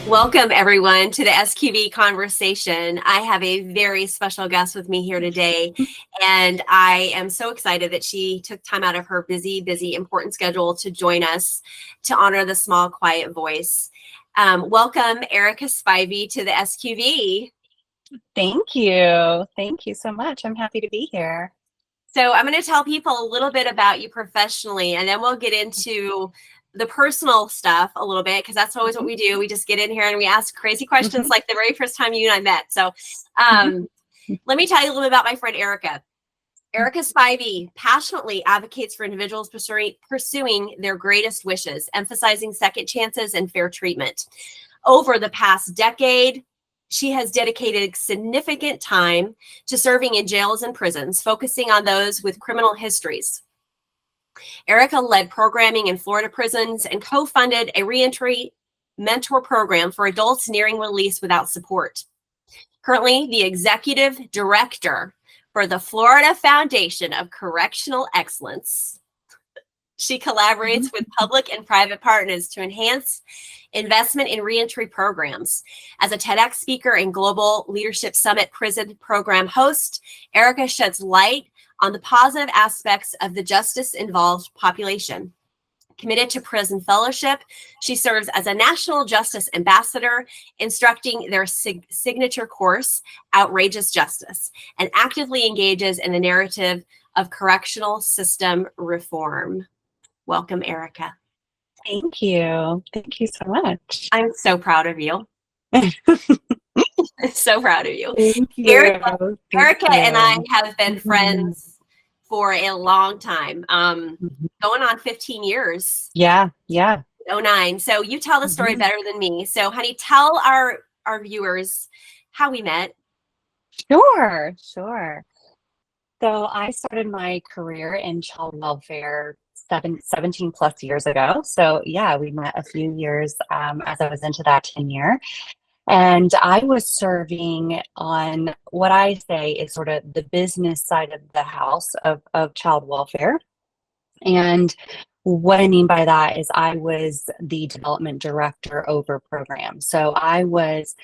Welcome, everyone, to the SQV conversation. I have a very special guest with me here today, and I am so excited that she took time out of her busy, important schedule to join us to honor the small, quiet voice. Welcome, Erica Spivey, to the SQV. Thank you. Thank you so much. I'm happy to be here. So I'm going to tell people a little bit about you professionally, and then we'll get into the personal stuff a little bit, because that's always what we do. We just get in here and we ask crazy questions like the very first time you and I met. So let me tell you a little bit about my friend Erica. Erica Spivey passionately advocates for individuals pursuing their greatest wishes, emphasizing second chances and fair treatment. Over the past decade, she has dedicated significant time to serving in jails and prisons, focusing on those with criminal histories. Erica led programming in Florida prisons and co-funded a reentry mentor program for adults nearing release without support. Currently, the executive director for the Florida Foundation of Correctional Excellence. She collaborates with public and private partners to enhance investment in reentry programs. As a TEDx speaker and Global Leadership Summit prison program host, Erica sheds light on the positive aspects of the justice-involved population. Committed to prison fellowship, she serves as a National Justice Ambassador, instructing their signature course, Outrageous Justice, and actively engages in the narrative of correctional system reform. Welcome, Erica. Thank you. Thank you so much. I'm so proud of you. So proud of you. Thank you. Erica and I have been friends for a long time, going on 15 years. Yeah. 09. So you tell the story better than me. So, honey, tell our viewers how we met. Sure. So I started my career in child welfare 17 plus years ago. So yeah, we met a few years as I was into that tenure. And I was serving on what I say is sort of the business side of the house of child welfare. And what I mean by that is I was the development director over programs. So I was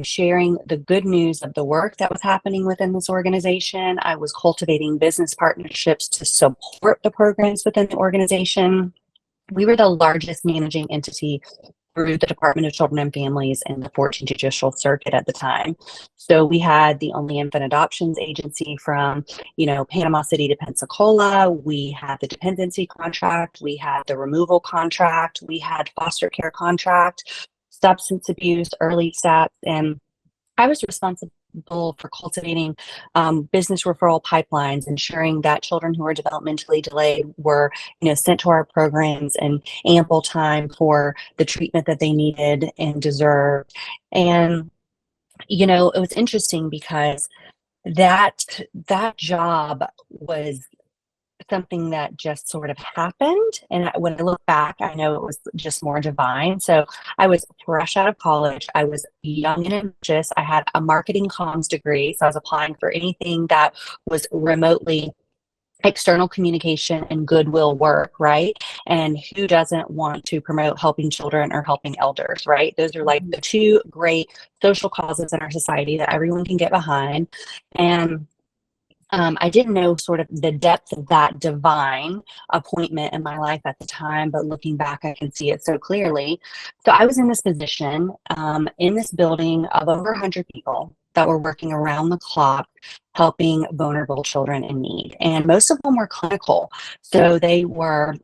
sharing the good news of the work that was happening within this organization. I was cultivating business partnerships to support the programs within the organization. We were the largest managing entity through the Department of Children and Families in the 14th Judicial Circuit at the time. So we had the only infant adoptions agency from, Panama City to Pensacola. We had the dependency contract. We had the removal contract. We had foster care contract, substance abuse, early steps, and I was responsible for cultivating business referral pipelines, ensuring that children who were developmentally delayed were, sent to our programs in ample time for the treatment that they needed and deserved. And, it was interesting because that job was something that just sort of happened. And when I look back, I know it was just more divine. So I was fresh out of college. I was young and ambitious. I had a marketing comms degree. So I was applying for anything that was remotely external communication and goodwill work, right? And who doesn't want to promote helping children or helping elders, right? Those are like the two great social causes in our society that everyone can get behind. And I didn't know sort of the depth of that divine appointment in my life at the time, but looking back, I can see it so clearly. So I was in this position, in this building of over 100 people that were working around the clock, helping vulnerable children in need. And most of them were clinical. So they were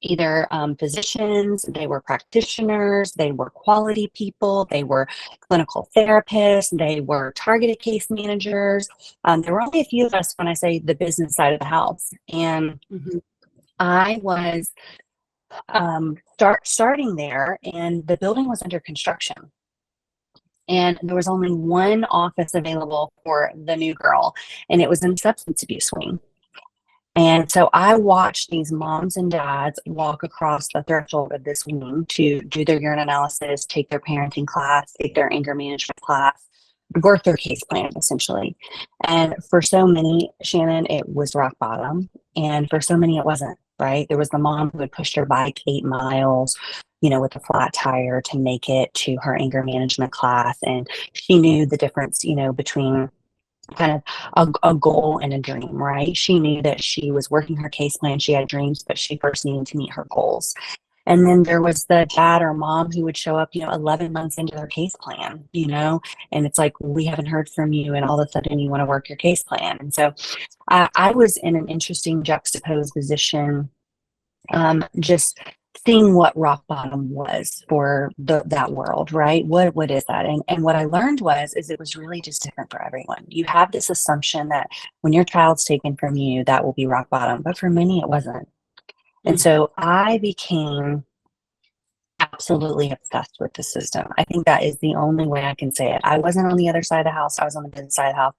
either physicians, they were practitioners, they were quality people, they were clinical therapists, they were targeted case managers. There were only a few of us when I say the business side of the house. And I was starting there, and the building was under construction. And there was only one office available for the new girl, and it was in the substance abuse wing. And so I watched these moms and dads walk across the threshold of this wing to do their urine analysis, take their parenting class, take their anger management class, work their case plan, essentially. And for so many, Shannon, it was rock bottom. And for so many, it wasn't, right? There was the mom who had pushed her bike 8 miles, with a flat tire to make it to her anger management class. And she knew the difference, between kind of a goal and a dream, right? She knew that she was working her case plan. She had dreams, but she first needed to meet her goals. And then there was the dad or mom who would show up, 11 months into their case plan, and it's like, we haven't heard from you. And all of a sudden you want to work your case plan. And so I was in an interesting juxtaposed position, just seeing what rock bottom was for that world, right? What is that? And what I learned is it was really just different for everyone. You have this assumption that when your child's taken from you, that will be rock bottom. But for many, it wasn't. And so I became absolutely obsessed with the system. I think that is the only way I can say it. I wasn't on the other side of the house. I was on the business side of the house.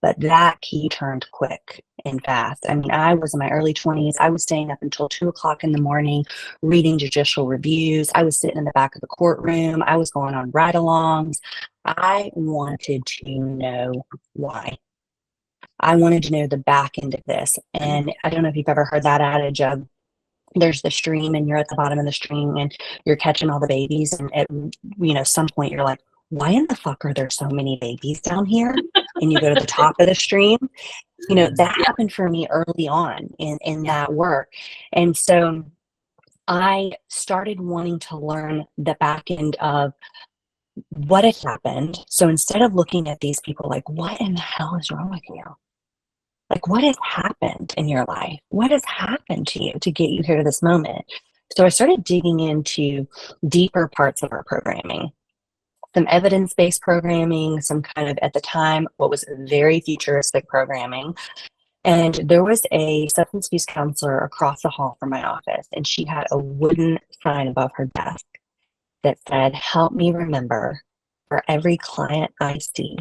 But that key turned quick and fast. I mean, I was in my early 20s. I was staying up until 2 o'clock in the morning, reading judicial reviews. I was sitting in the back of the courtroom. I was going on ride-alongs. I wanted to know why. I wanted to know the back end of this. And I don't know if you've ever heard that adage of, there's the stream and you're at the bottom of the stream and you're catching all the babies. And at some point you're like, why in the fuck are there so many babies down here? And you go to the top of the stream. That happened for me early on in that work. And so I started wanting to learn the back end of what had happened. So instead of looking at these people like, what in the hell is wrong with you? Like, what has happened in your life? What has happened to you to get you here to this moment? So I started digging into deeper parts of our programming, some evidence-based programming, some kind of, at the time, what was very futuristic programming. And there was a substance abuse counselor across the hall from my office, and she had a wooden sign above her desk that said, help me remember, for every client I see,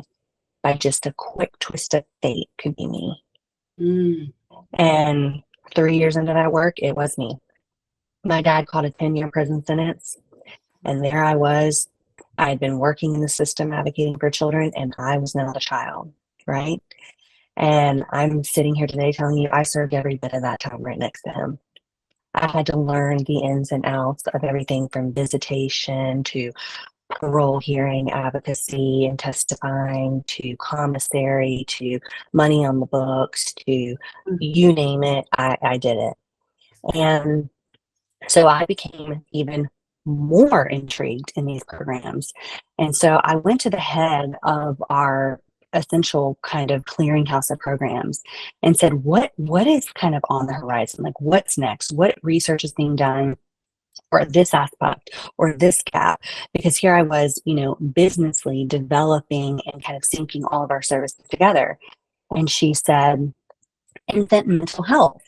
by just a quick twist of fate, could be me. And 3 years into that work, it was me. My dad caught a 10-year prison sentence, and there I was. I had been working in the system advocating for children, and I was not a child, right? And I'm sitting here today telling you I served every bit of that time right next to him. I had to learn the ins and outs of everything from visitation to parole hearing advocacy and testifying to commissary to money on the books to you name it, I did it. And so I became even more intrigued in these programs. And so I went to the head of our essential kind of clearinghouse of programs and said, what is kind of on the horizon? Like, what's next? What research is being done for this aspect or this gap? Because here I was, businessly developing and kind of syncing all of our services together. And she said, infant mental health.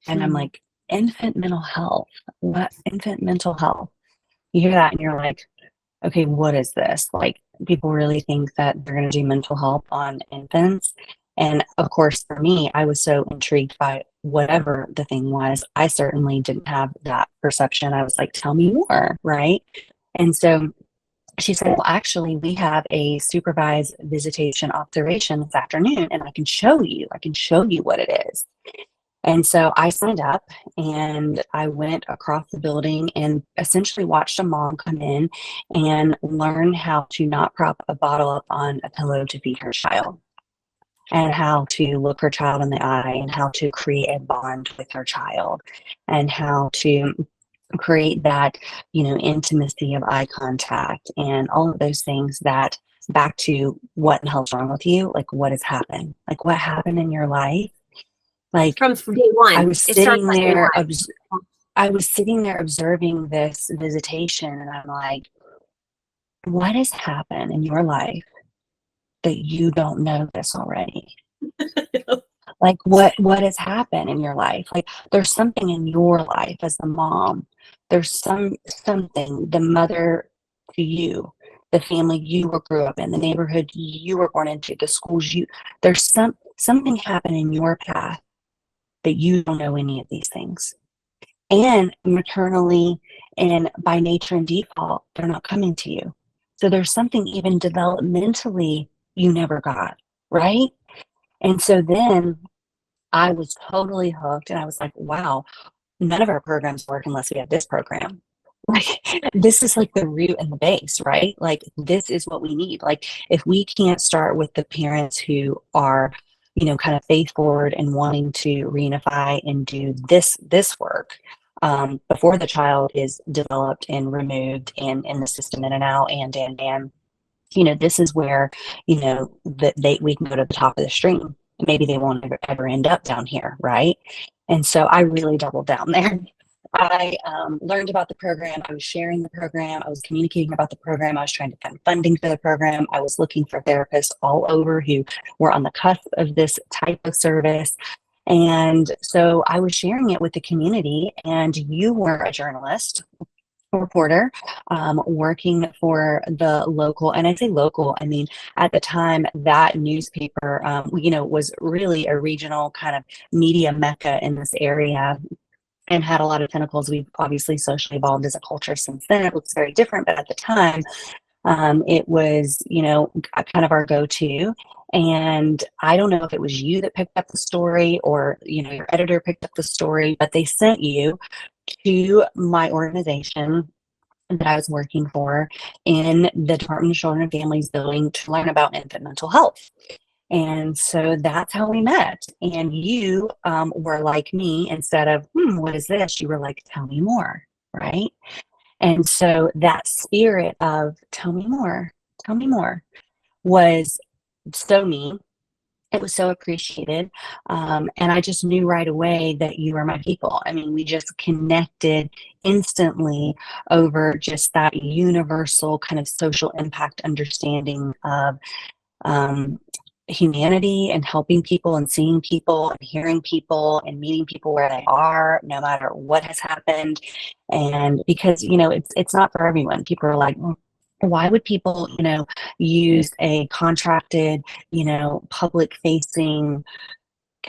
And I'm like, infant mental health? What? Infant mental health? You hear that and you're like, okay, what is this? Like, people really think that they're going to do mental health on infants. And of course, for me, I was so intrigued by whatever the thing was. I certainly didn't have that perception. I was like, tell me more, right? And so she said, well, actually, we have a supervised visitation observation this afternoon, and I can show you what it is. And so I signed up and I went across the building and essentially watched a mom come in and learn how to not prop a bottle up on a pillow to feed her child, and how to look her child in the eye, and how to create a bond with her child, and how to create that, intimacy of eye contact and all of those things. That back to what in the hell's wrong with you? Like, what has happened? Like, what happened in your life? Like, from day one. I was sitting there. I was sitting there observing this visitation, and I'm like, what has happened in your life that you don't know this already? Like, what has happened in your life? Like, there's something in your life as a mom. There's something, the mother to you, the family you grew up in, the neighborhood you were born into, the schools there's something happened in your path that you don't know any of these things. And maternally and by nature and default, they're not coming to you. So there's something even developmentally you never got, right? And so then I was totally hooked, and I was like, wow, none of our programs work unless we have this program. Like, this is like the root and the base, right? Like, this is what we need. Like, if we can't start with the parents who are, kind of faith forward and wanting to reunify and do this work, before the child is developed and removed and in the system in and out and this is where, that we can go to the top of the stream. Maybe they won't ever end up down here, right? And so I really doubled down there. I learned about the program. I was sharing the program. I was communicating about the program. I was trying to find funding for the program. I was looking for therapists all over who were on the cusp of this type of service. And so I was sharing it with the community, and you were a journalist, a reporter, working for the local, and I say local, I mean, at the time that newspaper, was really a regional kind of media mecca in this area and had a lot of tentacles. We've obviously socially evolved as a culture since then. It looks very different, but at the time, it was, kind of our go-to. And I don't know if it was you that picked up the story or, your editor picked up the story, but they sent you to my organization that I was working for in the Department of Children and Families building to learn about infant mental health. And so that's how we met. And you were like me, instead of, what is this? You were like, tell me more, right? And so that spirit of tell me more was so me. It was so appreciated. And I just knew right away that you were my people. I mean, we just connected instantly over just that universal kind of social impact understanding of humanity and helping people and seeing people and hearing people and meeting people where they are, no matter what has happened. And because, it's not for everyone. People are like, why would people, use a contracted, public facing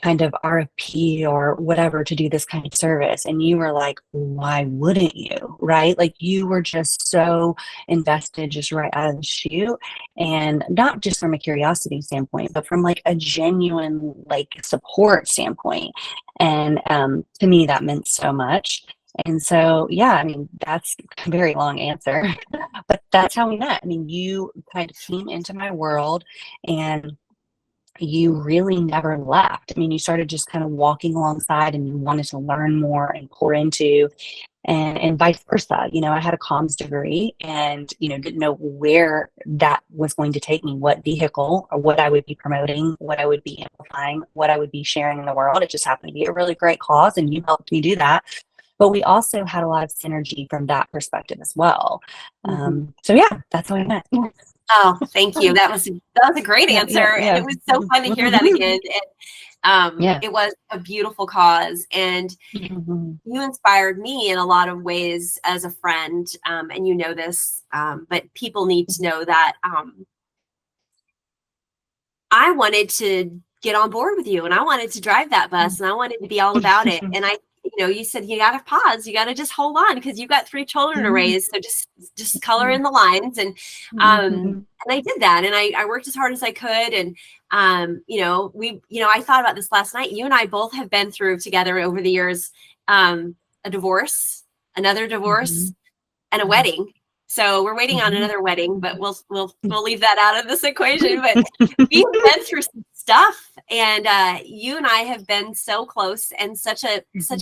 kind of RFP or whatever to do this kind of service? And you were like, why wouldn't you? Right? Like, you were just so invested just right out of the chute, and not just from a curiosity standpoint, but from like a genuine like support standpoint. And to me, that meant so much. And so, yeah, I mean, that's a very long answer, but that's how we met. I mean, you kind of came into my world, and you really never left. I mean, you started just kind of walking alongside, and you wanted to learn more and pour into, and vice versa. I had a comms degree, and, didn't know where that was going to take me, what vehicle or what I would be promoting, what I would be amplifying, what I would be sharing in the world. It just happened to be a really great cause, and you helped me do that. But we also had a lot of synergy from that perspective as well. So yeah, that's how I met. Oh, thank you. That was a great answer. Yeah. And it was so fun to hear that again. And Yeah. it was a beautiful cause. And Mhm. you inspired me in a lot of ways as a friend. And you know this, but people need to know that I wanted to get on board with you, and I wanted to drive that bus, and I wanted to be all about it. And you said you got to pause, you got to just hold on, because you got 3 children to raise. So just color in the lines. And I did that, and I worked as hard as I could. And I thought about this last night. You and I both have been through together over the years, a divorce, another divorce, and a wedding. So we're waiting on another wedding, but we'll leave that out of this equation. But we've been through some stuff, and you and I have been so close and such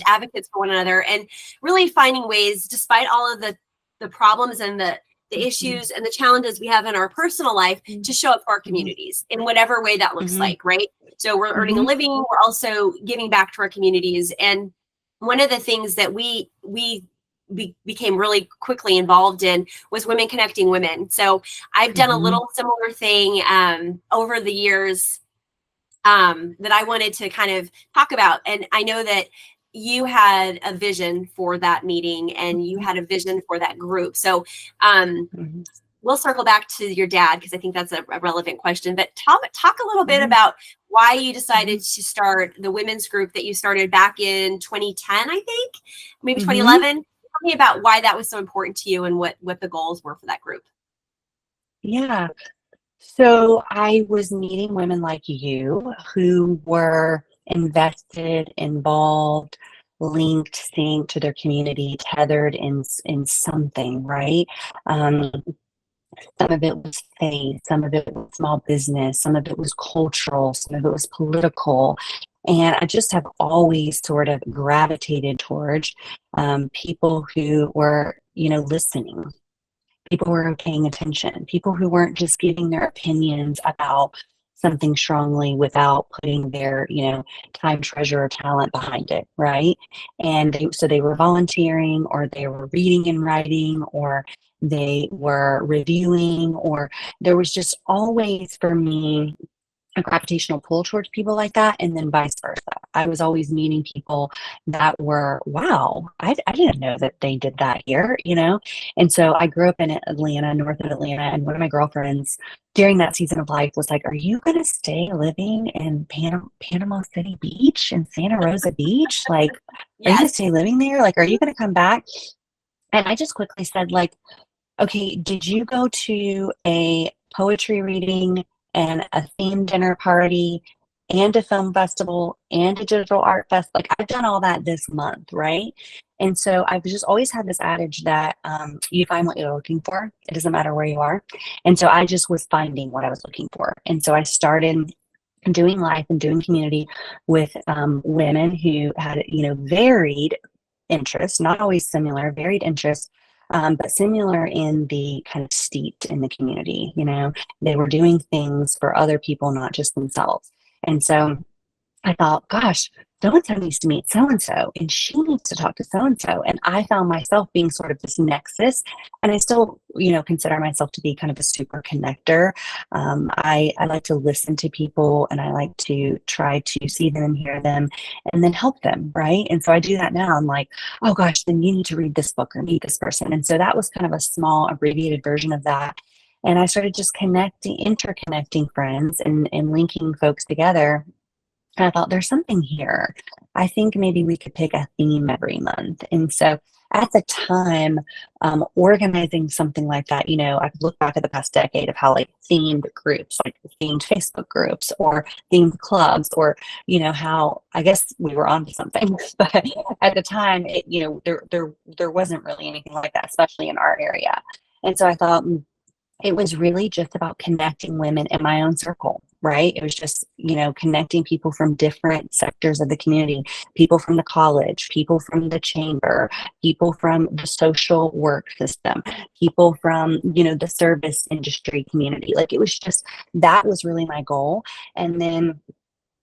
advocates for one another, and really finding ways, despite all of the problems and the issues and the challenges we have in our personal life, to show up for our communities in whatever way that looks like, right? So we're earning a living, we're also giving back to our communities. And one of the things that we became really quickly involved in was Women Connecting Women. So I've done a little similar thing over the years that I wanted to kind of talk about. And I know that you had a vision for that meeting, and you had a vision for that group. So we'll circle back to your dad, because I think that's a relevant question. But talk a little bit about why you decided to start the women's group that you started back in 2010, I think, maybe 2011. Tell me about why that was so important to you, and what the goals were for that group. Yeah. So I was meeting women like you who were invested, involved, linked, synced to their community, tethered in something, right? Um, some of it was faith, some of it was small business, some of it was cultural, some of it was political. And I just have always sort of gravitated towards people who were, listening, people who were paying attention, people who weren't just giving their opinions about something strongly without putting their, time, treasure, or talent behind it, right? And so they were volunteering, or they were reading and writing, or they were reviewing, or there was just always for me a gravitational pull towards people like that, and then vice versa. I was always meeting people that were, wow, I didn't know that they did that here. And so I grew up in Atlanta, north of Atlanta, and one of my girlfriends during that season of life was like, are you going to stay living in Panama City Beach and Santa Rosa Beach? Like, are you going to Yes. stay living there? Like, are you going to come back? And I just quickly said, like, okay, did you go to a poetry reading and a themed dinner party and a film festival and a digital art fest? Like, I've done all that this month, right? And so I've just always had this adage that you find what you're looking for. It doesn't matter where you are. And so I just was finding what I was looking for. And so I started doing life and doing community with women who had, varied interests, not always similar, varied interests, but similar in the kind of steeped in the community. They were doing things for other people, not just themselves. And so I thought, gosh, so and so needs to meet so and so, and she needs to talk to so and so. And I found myself being sort of this nexus. And I still, consider myself to be kind of a super connector. I like to listen to people, and I like to try to see them and hear them and then help them. Right. And so I do that now. I'm like, oh gosh, then you need to read this book or meet this person. And so that was kind of a small abbreviated version of that. And I started just interconnecting friends and linking folks together. And I thought, there's something here. I think maybe we could pick a theme every month. And so at the time, organizing something like that, I could look back at the past decade of how like themed groups, like themed Facebook groups or themed clubs, or, how I guess we were onto something. But at the time, there wasn't really anything like that, especially in our area. And so I thought, it was really just about connecting women in my own circle, right? It was just, connecting people from different sectors of the community, people from the college, people from the chamber, people from the social work system, people from, the service industry community. Like, it was just, that was really my goal. And then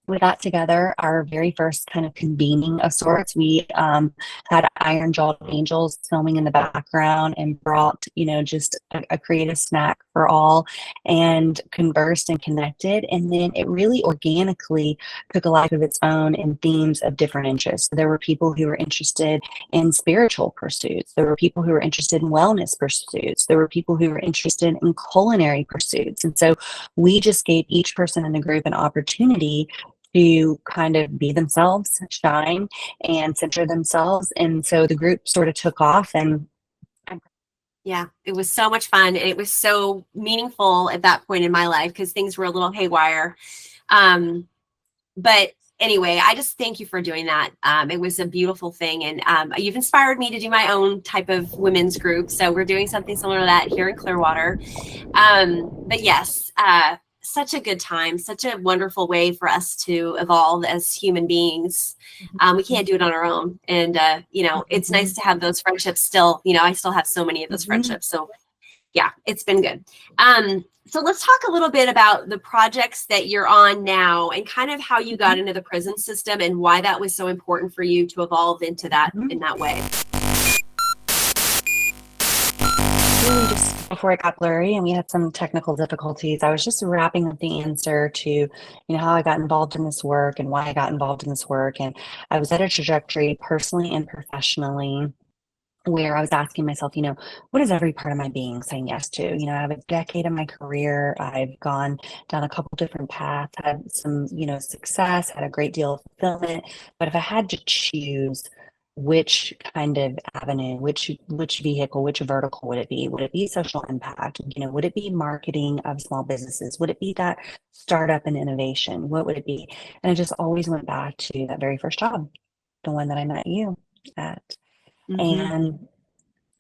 we got together our very first kind of convening of sorts. We had Iron Jawed Angels filming in the background and brought, just a creative snack for all, and conversed and connected. And then it really organically took a life of its own in themes of different interests. There were people who were interested in spiritual pursuits. There were people who were interested in wellness pursuits. There were people who were interested in culinary pursuits. And so we just gave each person in the group an opportunity to kind of be themselves, shine, and center themselves. And so the group sort of took off. And Yeah, it was so much fun. And it was so meaningful at that point in my life because things were a little haywire. But anyway, I just thank you for doing that. It was a beautiful thing. And you've inspired me to do my own type of women's group. So we're doing something similar to that here in Clearwater. But yes, such a good time, such a wonderful way for us to evolve as human beings. We can't do it on our own. And, it's nice to have those friendships still. I still have so many of those friendships. So yeah, it's been good. So let's talk a little bit about the projects that you're on now and kind of how you got into the prison system and why that was so important for you to evolve into that in that way. Really just before it got blurry and we had some technical difficulties, I was just wrapping up the answer to, how I got involved in this work and why I got involved in this work. And I was at a trajectory personally and professionally where I was asking myself, what is every part of my being saying yes to? I have a decade of my career. I've gone down a couple different paths, had some, success, had a great deal of fulfillment. But if I had to choose which kind of avenue, which vehicle, which vertical would it be? Would it be social impact? Would it be marketing of small businesses? Would it be that startup and innovation? What would it be? And I just always went back to that very first job. the one that I met you at. Mm-hmm. And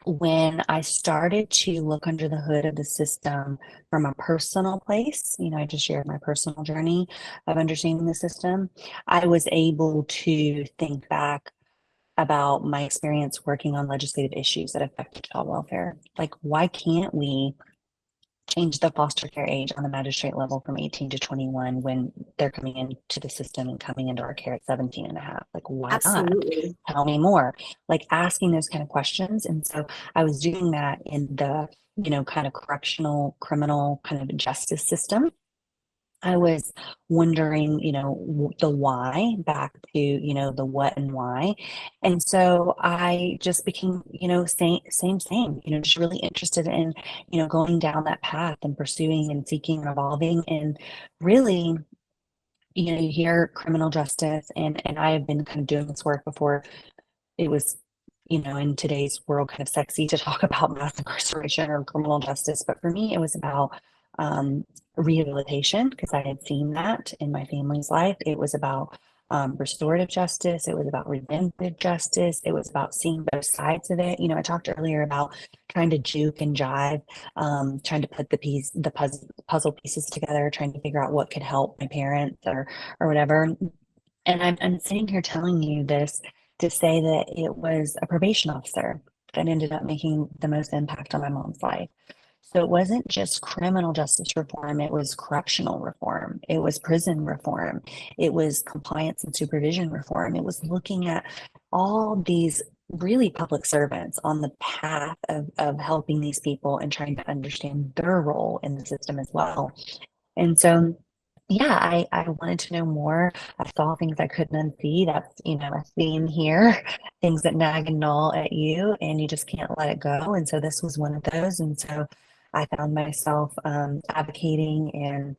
when I started to look under the hood of the system from a personal place, I just shared my personal journey of understanding the system, I was able to think back about my experience working on legislative issues that affected child welfare. Like, why can't we change the foster care age on the magistrate level from 18 to 21 when they're coming into the system and coming into our care at 17 and a half? Like, why not? Absolutely. Tell me more. Like, asking those kind of questions. And so I was doing that in the, kind of correctional, criminal kind of justice system. I was wondering, the why back to, the what and why. And so I just became, same, just really interested in, going down that path and pursuing and seeking and evolving. And really, you hear criminal justice, and I have been kind of doing this work before it was, in today's world, kind of sexy to talk about mass incarceration or criminal justice. But for me, it was about um, rehabilitation because I had seen that in my family's life. It was about restorative justice. It was about redemptive justice. It was about seeing both sides of it. I talked earlier about trying to juke and jive, trying to put the puzzle pieces together, trying to figure out what could help my parents or whatever. And I'm sitting here telling you this to say that it was a probation officer that ended up making the most impact on my mom's life. So it wasn't just criminal justice reform, it was correctional reform, it was prison reform, it was compliance and supervision reform, it was looking at all these really public servants on the path of helping these people and trying to understand their role in the system as well. And so yeah, I wanted to know more. I saw things I couldn't unsee. That's, a theme here, things that nag and gnaw at you, and you just can't let it go. And so this was one of those. And so I found myself advocating and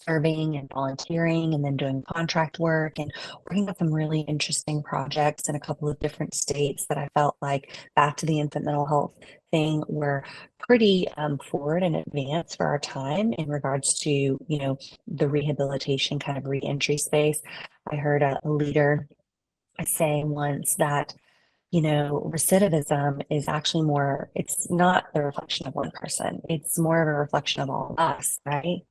serving and volunteering and then doing contract work and working on some really interesting projects in a couple of different states that I felt like back to the infant mental health thing were pretty forward and advanced for our time in regards to, the rehabilitation kind of reentry space. I heard a leader say once that recidivism is actually more, it's not the reflection of one person. It's more of a reflection of all of us, right?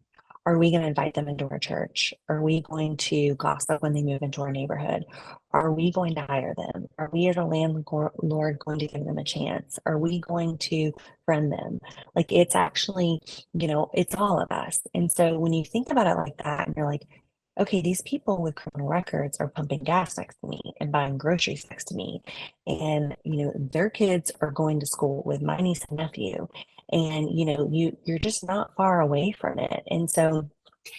Are we going to invite them into our church? Are we going to gossip when they move into our neighborhood? Are we going to hire them? Are we as a landlord going to give them a chance? Are we going to friend them? Like it's actually, it's all of us. And so when you think about it like that, and you're like, okay, these people with criminal records are pumping gas next to me and buying groceries next to me. And, their kids are going to school with my niece and nephew. And, you're just not far away from it. And so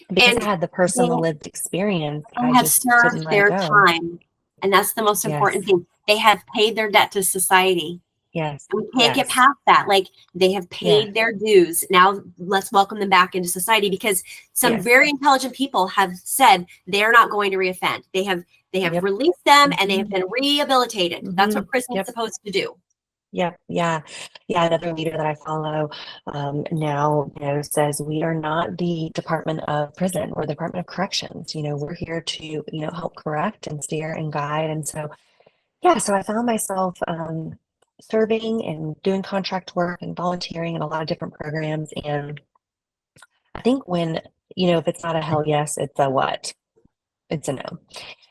because I And had the they personal lived experience, I have just served didn't let it their go. time. And that's the most important Yes, thing. They have paid their debt to society. yes, And we can't get yes, past that. Like they have yes, paid their dues. Now let's welcome them back into society because some yes. very intelligent people have said they're not going to reoffend. They have Yep. released them and they have Hmm. been rehabilitated. That's Hmm. what prison's Yep. supposed to do. Yep. Yeah. Yeah. Another leader that I follow now, says we are not the Department of Prison or the Department of Corrections. We're here to, help correct and steer and guide. And so, yeah, so I found myself serving and doing contract work and volunteering in a lot of different programs. And I think when, if it's not a hell yes, it's a what? It's a no.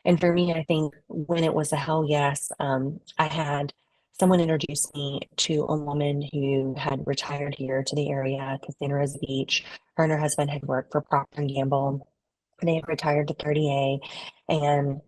And for me, I think when it was a hell yes, I had someone introduce me to a woman who had retired here to the area to Santa Rosa Beach. Her and her husband had worked for Procter and Gamble. They had retired to 30A, and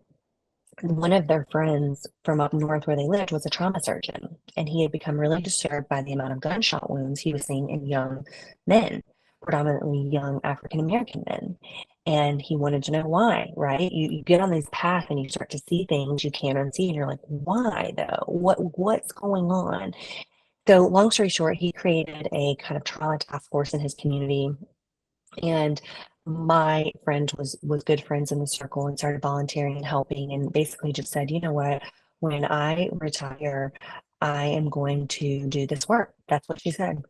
one of their friends from up north where they lived was a trauma surgeon, and he had become really disturbed by the amount of gunshot wounds he was seeing in young men, predominantly young African American men. And he wanted to know why, right? You get on this path and you start to see things you can't unsee, and you're like, why though? What's going on? So long story short, he created a kind of trauma task force in his community, and my friend was good friends in the circle and started volunteering and helping and basically just said, you know what, when I retire, I am going to do this work. That's what she said.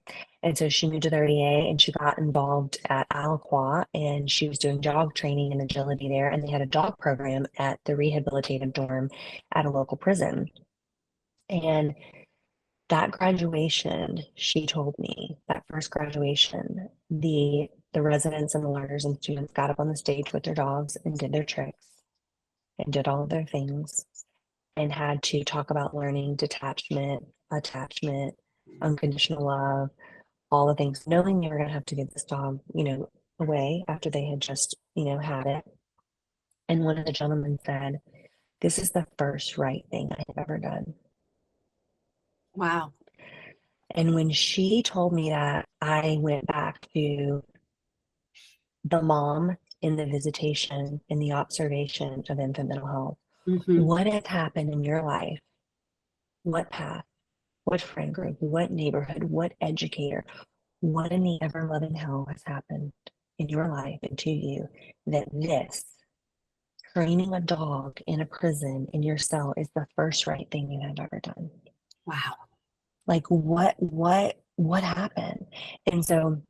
And so she moved to the RDA and she got involved at Alaqua and she was doing dog training and agility there. And they had a dog program at the rehabilitative dorm at a local prison. And that graduation, she told me, that first graduation, the residents and the learners and students got up on the stage with their dogs and did their tricks and did all of their things and had to talk about learning detachment, attachment, unconditional love, all the things, knowing they were going to have to give this dog, away after they had just, had it. And one of the gentlemen said, "This is the first right thing I have ever done." Wow. And when she told me that, I went back to the mom in the visitation, in the observation of infant mental health. Mm-hmm. What has happened in your life? What path? What friend group? What neighborhood? What educator? What in the ever loving hell has happened in your life and to you that this training a dog in a prison in your cell is the first right thing you have ever done? Wow. Like what happened? And so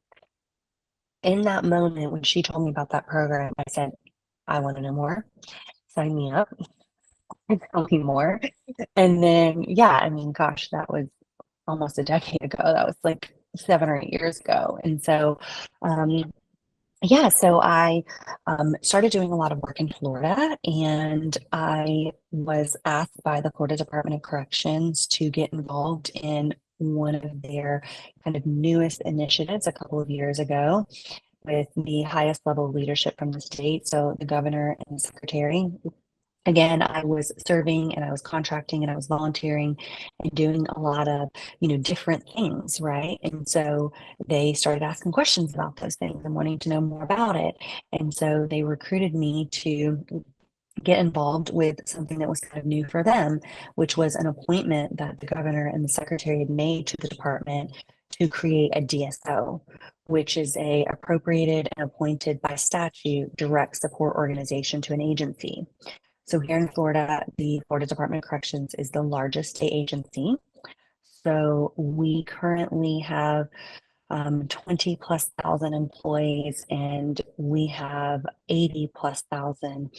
in that moment when she told me about that program, I said, I want to know more. Sign me up. Tell me more. And then yeah, I mean, gosh, that was almost a decade ago. That was like 7 or 8 years ago. And so yeah, so I started doing a lot of work in Florida, and I was asked by the Florida Department of Corrections to get involved in one of their kind of newest initiatives a couple of years ago with the highest level of leadership from the state. So the governor and the secretary. Again, I was serving and I was contracting and I was volunteering and doing a lot of, different things, right? And so they started asking questions about those things and wanting to know more about it. And so they recruited me to get involved with something that was kind of new for them, which was an appointment that the governor and the secretary had made to the department to create a DSO, which is a appropriated and appointed by statute direct support organization to an agency. So here in Florida, the Florida Department of Corrections is the largest state agency. So we currently have 20 plus thousand employees, and we have 80 plus thousand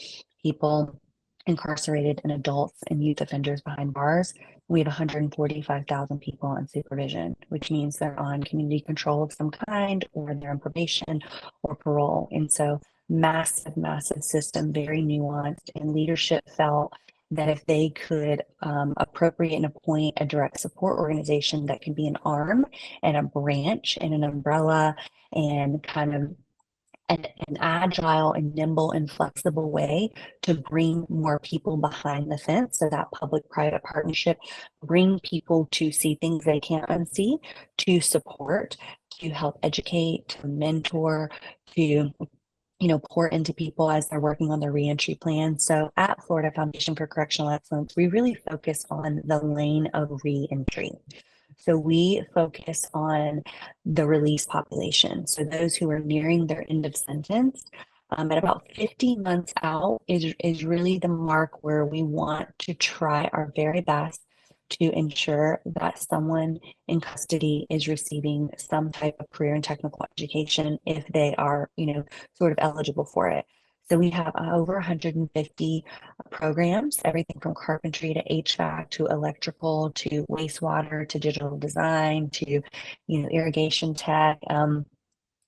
people incarcerated and adults and youth offenders behind bars. We have 145,000 people on supervision, which means they're on community control of some kind, or they're on probation or parole. And so massive, massive system, very nuanced, and leadership felt that if they could appropriate and appoint a direct support organization that could be an arm and a branch and an umbrella and kind of an agile and nimble and flexible way to bring more people behind the fence. So that public-private partnership, bring people to see things they can't unsee, to support, to help educate, to mentor, to pour into people as they're working on their reentry plan. So at Florida Foundation for Correctional Excellence, we really focus on the lane of reentry. So we focus on the release population. So those who are nearing their end of sentence, at about 50 months out is really the mark where we want to try our very best to ensure that someone in custody is receiving some type of career and technical education if they are, sort of eligible for it. So we have over 150 programs, everything from carpentry to HVAC to electrical to wastewater to digital design to, irrigation tech.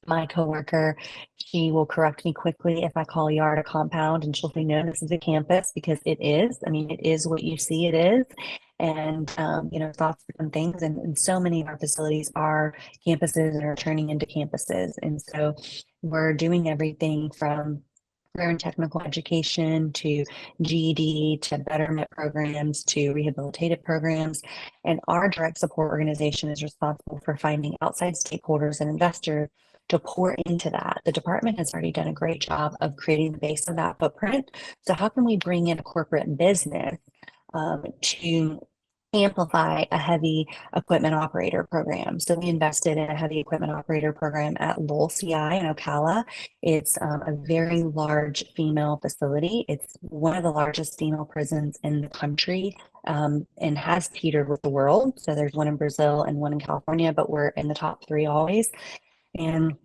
My coworker, she will correct me quickly if I call yard a compound, and she'll say, no, this is a campus, because it is. I mean, it is what you see it is. And, thoughts and things. And so many of our facilities are campuses and are turning into campuses. And so we're doing everything from career and technical education to GED to betterment programs to rehabilitative programs. And our direct support organization is responsible for finding outside stakeholders and investors to pour into that. The department has already done a great job of creating the base of that footprint. So how can we bring in a corporate business to amplify a heavy equipment operator program. So we invested in a heavy equipment operator program at Lowell CI in Ocala. It's a very large female facility. It's one of the largest female prisons in the country, and has teetered with the world. So there's one in Brazil and one in California, but we're in the top three always. And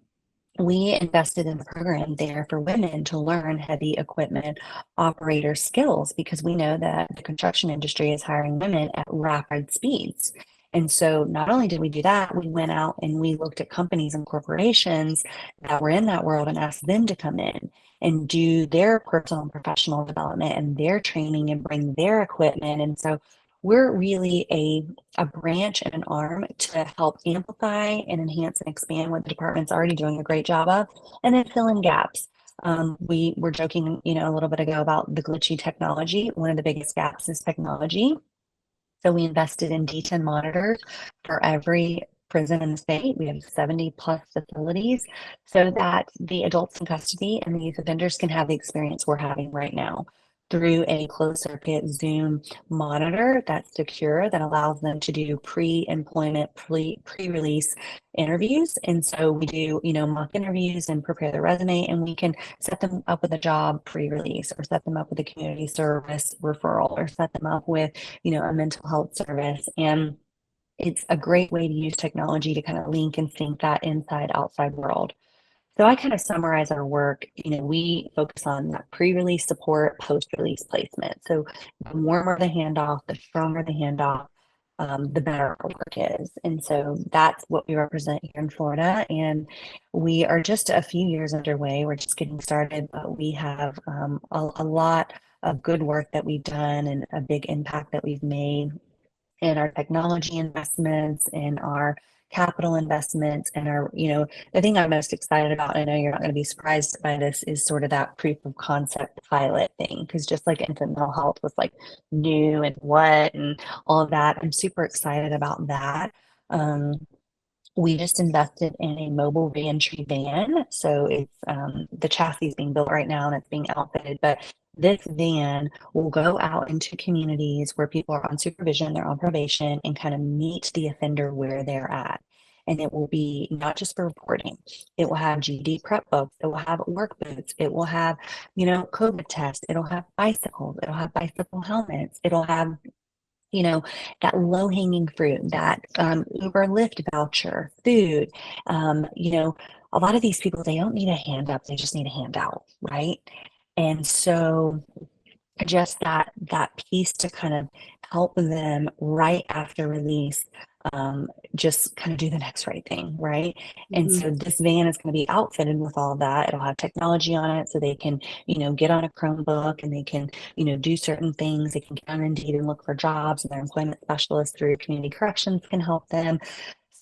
we invested in a program there for women to learn heavy equipment operator skills because we know that the construction industry is hiring women at rapid speeds. And so not only did we do that, we went out and we looked at companies and corporations that were in that world and asked them to come in and do their personal and professional development and their training and bring their equipment. And so we're really a branch and an arm to help amplify and enhance and expand what the department's already doing a great job of, and then fill in gaps. We were joking, a little bit ago about the glitchy technology. One of the biggest gaps is technology. So we invested in D10 monitors for every prison in the state. We have 70 plus facilities so that the adults in custody and the youth offenders can have the experience we're having right now through a closed circuit Zoom monitor that's secure, that allows them to do pre-employment, pre-release interviews. And so we do, mock interviews and prepare their resume, and we can set them up with a job pre-release, or set them up with a community service referral, or set them up with, a mental health service. And it's a great way to use technology to kind of link and sync that inside outside world. So I kind of summarize our work. We focus on that pre-release support, post-release placement. So the warmer the handoff, the stronger the handoff, the better our work is. And so that's what we represent here in Florida. And we are just a few years underway. We're just getting started, but we have a lot of good work that we've done and a big impact that we've made in our technology investments, in our capital investments, and the thing I'm most excited about, and I know you're not going to be surprised by this, is sort of that proof of concept pilot thing. Because just like infant mental health was like new and what and all of that, I'm super excited about that. We just invested in a mobile reentry van. So it's the chassis is being built right now and it's being outfitted, but this van will go out into communities where people are on supervision, they're on probation, and kind of meet the offender where they're at. And it will be not just for reporting. It will have GD prep books. It will have work boots. It will have, COVID tests. It'll have bicycles. It'll have bicycle helmets. It'll have that low hanging fruit, that Uber Lyft voucher, food. A lot of these people, they don't need a hand up, they just need a handout, right? And so just that piece to kind of help them right after release, just kind of do the next right thing, right? And so this van is going to be outfitted with all of that. It'll have technology on it so they can, get on a Chromebook and they can, do certain things. They can get on Indeed and look for jobs, and their employment specialist through community corrections can help them.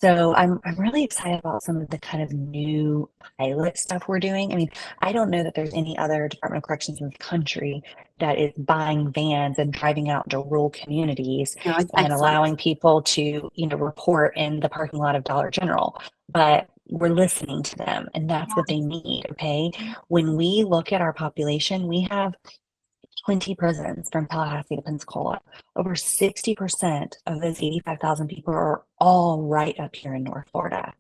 So I'm really excited about some of the kind of new pilot stuff we're doing. I mean, I don't know that there's any other Department of Corrections in the country that is buying vans and driving out to rural communities and allowing people to, report in the parking lot of Dollar General. But we're listening to them, and that's what they need. Okay. When we look at our population, we have 20 prisons from Tallahassee to Pensacola. Over 60% of those 85,000 people are all right up here in North Florida.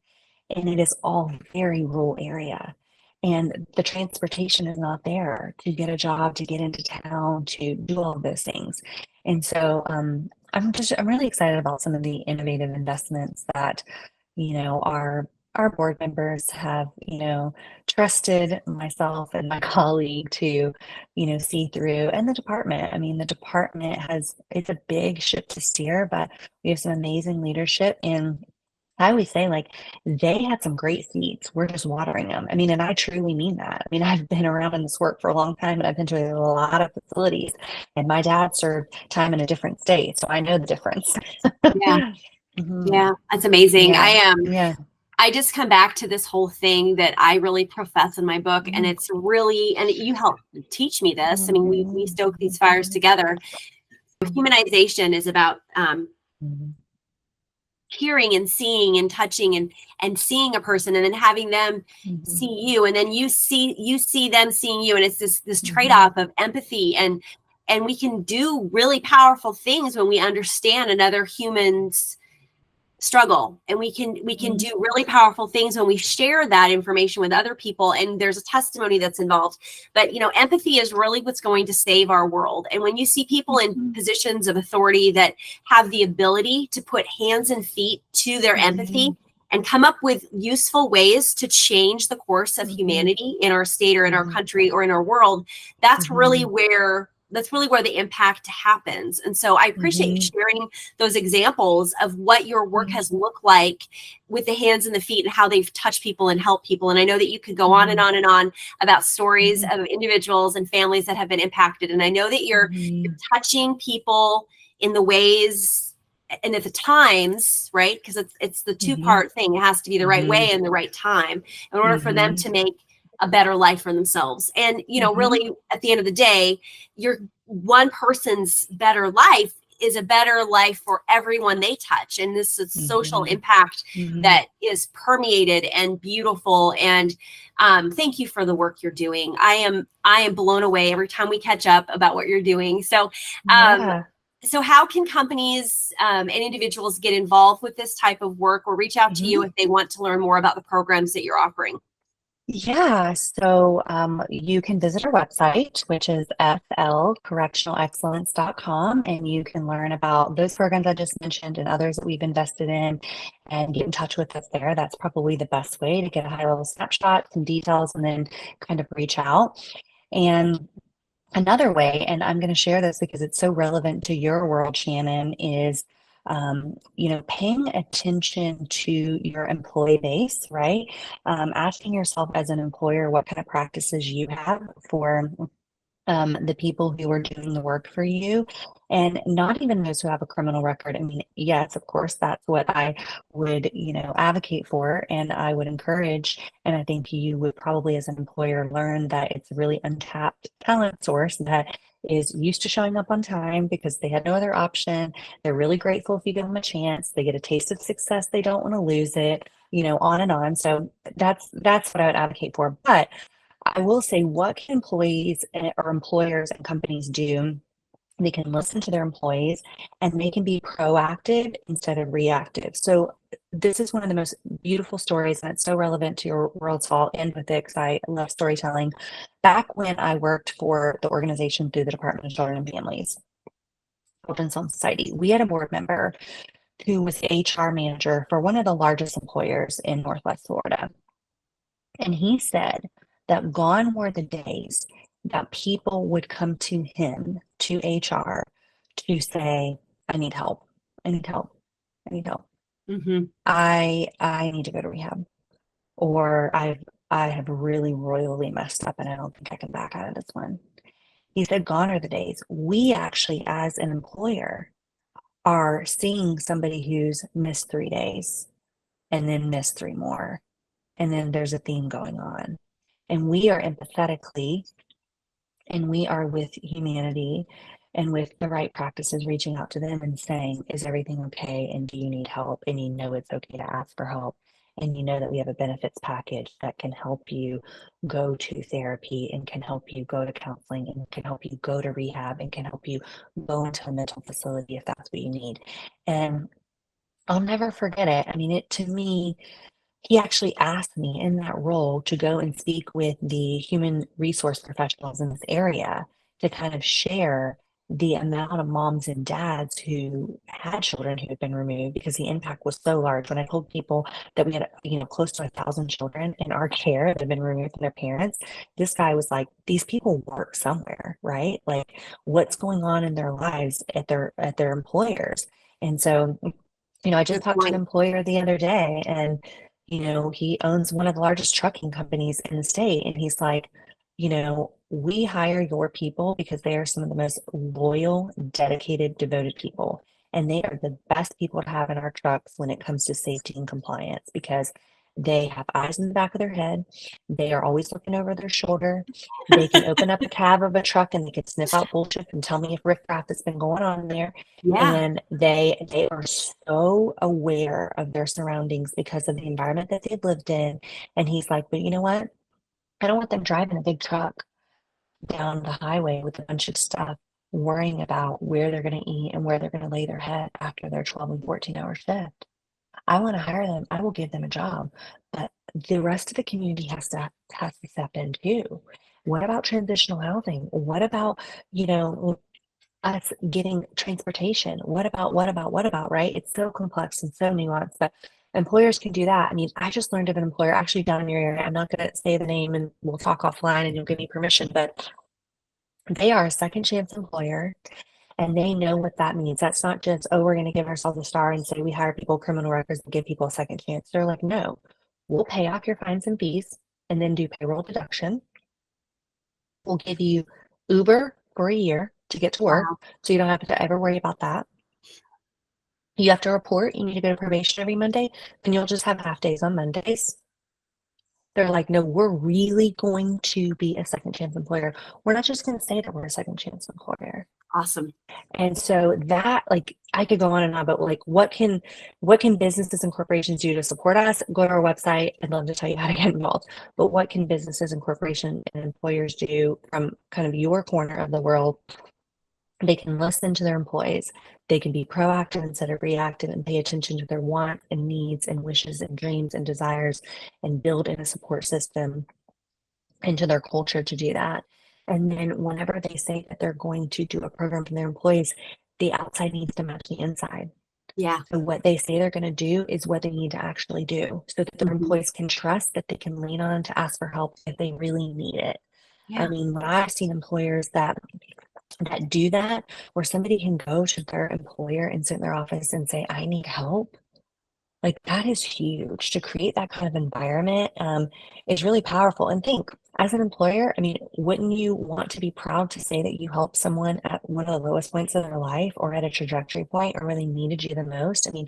And it is all very rural area. And the transportation is not there to get a job, to get into town, to do all of those things. And so I'm really excited about some of the innovative investments that, our board members have, trusted myself and my colleague to, see through, and the department. I mean, the department it's a big ship to steer, but we have some amazing leadership. And I always say, like, they had some great seeds. We're just watering them. I mean, and I truly mean that. I mean, I've been around in this work for a long time, and I've been to a lot of facilities, and my dad served time in a different state, so I know the difference. Yeah. Yeah. That's amazing. Yeah. I just come back to this whole thing that I really profess in my book, and it's really, and you helped teach me this. I mean, we stoke these fires together. Humanization is about hearing and seeing and touching and seeing a person, and then having them see you, and then you see them seeing you, and it's this trade-off of empathy and And we can do really powerful things when we understand another human's struggle, and we can do really powerful things when we share that information with other people, and there's a testimony that's involved. But empathy is really what's going to save our world. And when you see people in positions of authority that have the ability to put hands and feet to their empathy and come up with useful ways to change the course of humanity in our state or in our country or in our world, that's really where the impact happens. And so I appreciate you sharing those examples of what your work has looked like with the hands and the feet and how they've touched people and helped people. And I know that you could go on and on and on about stories of individuals and families that have been impacted. And I know that you're touching people in the ways and at the times, right? Because it's the two-part thing. It has to be the right way and the right time in order for them to make a better life for themselves. And, really at the end of the day, your one person's better life is a better life for everyone they touch. And this is social impact that is permeated and beautiful. And thank you for the work you're doing. I am blown away every time we catch up about what you're doing. So, so how can companies and individuals get involved with this type of work or reach out to you if they want to learn more about the programs that you're offering? Yeah, so you can visit our website, which is flcorrectionalexcellence.com, and you can learn about those programs I just mentioned and others that we've invested in and get in touch with us there. That's probably the best way to get a high-level snapshot, some details, and then kind of reach out. And another way, and I'm going to share this because it's so relevant to your world, Shannon, is paying attention to your employee base, right? Asking yourself as an employer what kind of practices you have for the people who are doing the work for you, and not even those who have a criminal record. I mean, yes, of course, that's what I would, advocate for, and I would encourage. And I think you would probably, as an employer, learn that it's a really untapped talent source that is used to showing up on time because they had no other option. They're really grateful if you give them a chance. They get a taste of success. They don't want to lose it, on and on. So that's what I would advocate for. But I will say, what can employees or employers and companies do? They can listen to their employees and they can be proactive instead of reactive. So this is one of the most beautiful stories, and it's so relevant to your world. So I'll end with it because I love storytelling. Back when I worked for the organization through the Department of Children and Families, Children's Home Society, we had a board member who was the HR manager for one of the largest employers in Northwest Florida. And he said that gone were the days that people would come to him, to HR, to say, I need help. I need help. I need help. I need to go to rehab. Or I have really royally messed up and I don't think I can back out of this one. He said, gone are the days. We actually, as an employer, are seeing somebody who's missed 3 days and then missed 3 more. And then there's a theme going on. And we are empathetically, and we are with humanity and with the right practices, reaching out to them and saying, is everything okay? And do you need help? And it's okay to ask for help. And that we have a benefits package that can help you go to therapy and can help you go to counseling and can help you go to rehab and can help you go into a mental facility if that's what you need. And I'll never forget it. I mean, to me, he actually asked me in that role to go and speak with the human resource professionals in this area to kind of share the amount of moms and dads who had children who had been removed, because the impact was so large. When I told people that we had, close to 1,000 children in our care that had been removed from their parents, this guy was like, these people work somewhere, right? Like, what's going on in their lives at their employers? And so, I just talked to an employer the other day, and he owns one of the largest trucking companies in the state. And he's like, we hire your people because they are some of the most loyal, dedicated, devoted people. And they are the best people to have in our trucks when it comes to safety and compliance, because they have eyes in the back of their head. They are always looking over their shoulder. They can open up a cab of a truck and they can sniff out bullshit and tell me if riffraff has been going on there. And they are so aware of their surroundings because of the environment that they've lived in. And he's like, but you know what? I don't want them driving a big truck down the highway with a bunch of stuff. worrying about where they're going to eat and where they're going to lay their head after their 12 and 14-hour shift. I want to hire them. I will give them a job, but the rest of the community has to step in too. What about transitional housing? What about, you know, us getting transportation? What about, right? It's so complex and so nuanced, but employers can do that. I mean, I just learned of an employer actually down in your area. I'm not going to say the name and we'll talk offline and you'll give me permission, but they are a second chance employer and they know what that means. That's not just, oh, we're going to give ourselves a star and say we hire people, criminal records, and give people a second chance. They're like, no, we'll pay off your fines and fees and then do payroll deduction. We'll give you Uber for a year to get to work, Wow. so you don't have to ever worry about that. You have to report, you need to go to probation every Monday, and you'll just have half days on Mondays. They're like, no, we're really going to be a second chance employer. We're not just going to say that we're a second chance employer. Awesome. And so that, like, I could go on and on, but like, what can businesses and corporations do to support us? Go to our website. I'd love to tell you how to get involved. But what can businesses and corporations and employers do from kind of your corner of the world? They can listen to their employees. They can be proactive instead of reactive and pay attention to their wants and needs and wishes and dreams and desires and build in a support system into their culture to do that. And then whenever they say that they're going to do a program for their employees, the outside needs to match the inside. Yeah. So what they say they're going to do is what they need to actually do so that their Mhm. employees can trust that they can lean on to ask for help if they really need it. I Yeah. mean, when I've seen employers that do that, where somebody can go to their employer and sit in their office and say, I need help. Like that is huge. To create that kind of environment is really powerful. And think, as an employer, I mean, wouldn't you want to be proud to say that you helped someone at one of the lowest points of their life or at a trajectory point or where they needed you the most? I mean,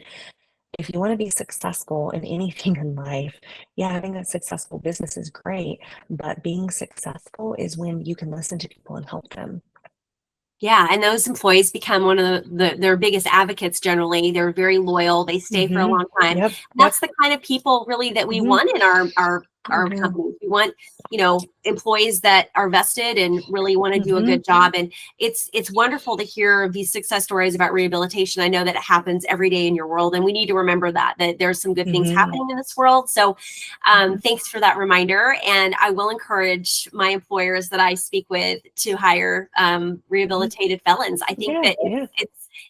if you want to be successful in anything in life, yeah, having a successful business is great, but being successful is when you can listen to people and help them. Yeah, and those employees become one of their biggest advocates generally. They're very loyal. They stay for a Mm-hmm. long time. Yep. That's Yep. the kind of people really that we Mm-hmm. want in our Mm-hmm. companies. We want, employees that are vested and really want to do a Mm-hmm. good job. And it's wonderful to hear these success stories about rehabilitation. I know that it happens every day in your world, and we need to remember that there's some good things Mm-hmm. happening in this world. So thanks for that reminder. And I will encourage my employers that I speak with to hire rehabilitated felons. I think Yeah. that Yeah.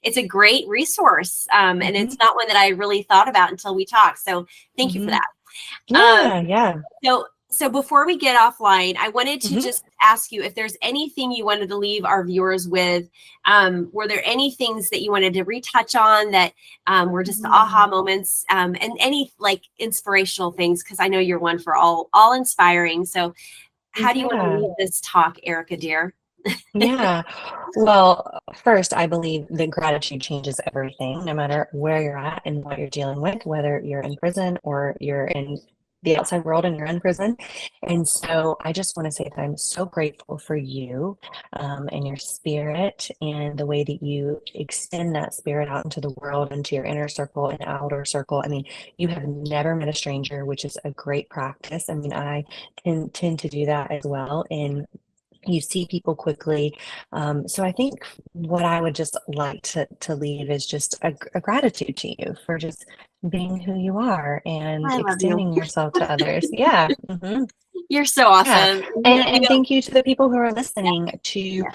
it's a great resource, and Mm-hmm. it's not one that I really thought about until we talked. So thank you for Mm-hmm. that. Um, Yeah. Yeah. so before we get offline, I wanted to Mm-hmm. just ask you if there's anything you wanted to leave our viewers with. Were there any things that you wanted to retouch on that were just aha moments, and any like inspirational things? Because I know you're one for all inspiring. So how do you want to Yeah. leave this talk, Erica, dear? Yeah. Well, first, I believe that gratitude changes everything, no matter where you're at and what you're dealing with, whether you're in prison or you're in the outside world and you're in prison. And so I just want to say that I'm so grateful for you and your spirit and the way that you extend that spirit out into the world, into your inner circle and outer circle. I mean, you have never met a stranger, which is a great practice. I mean, I tend to do that as well. And you see people quickly. So I think what I would just like to leave is just a gratitude to you for just being who you are and I love you. extending yourself to others. Yeah. Hmm. You're so Yeah. awesome. And thank you to the people who are listening to Yeah,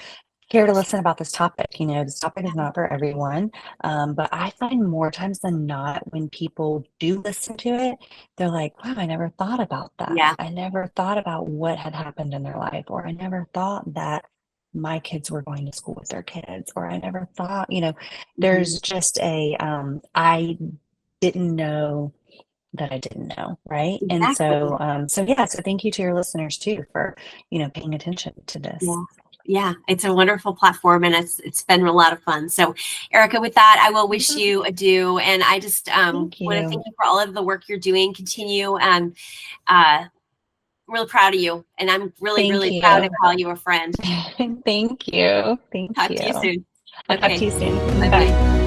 care to listen about this topic. You know, this topic is not for everyone, but I find more times than not when people do listen to it, they're like, wow, I never thought about that. yeah. I never thought about what had happened in their life, or I never thought that my kids were going to school with their kids, or I never thought, Mhm. there's just I didn't know that I didn't know, right? And Exactly. so yeah, so thank you to your listeners too for, paying attention to this. Yeah. Yeah, it's a wonderful platform and it's been a lot of fun. So, Erica, with that, I will wish Mhm. you adieu. And I just Thank want to thank you. you for all of the work you're doing. Continue. And uh, I'm really proud of you. And I'm really, Thank really proud to you. call you a friend. Thank you. Thank Talk to you you. soon. I'll talk Okay. to you soon. Bye bye. Bye.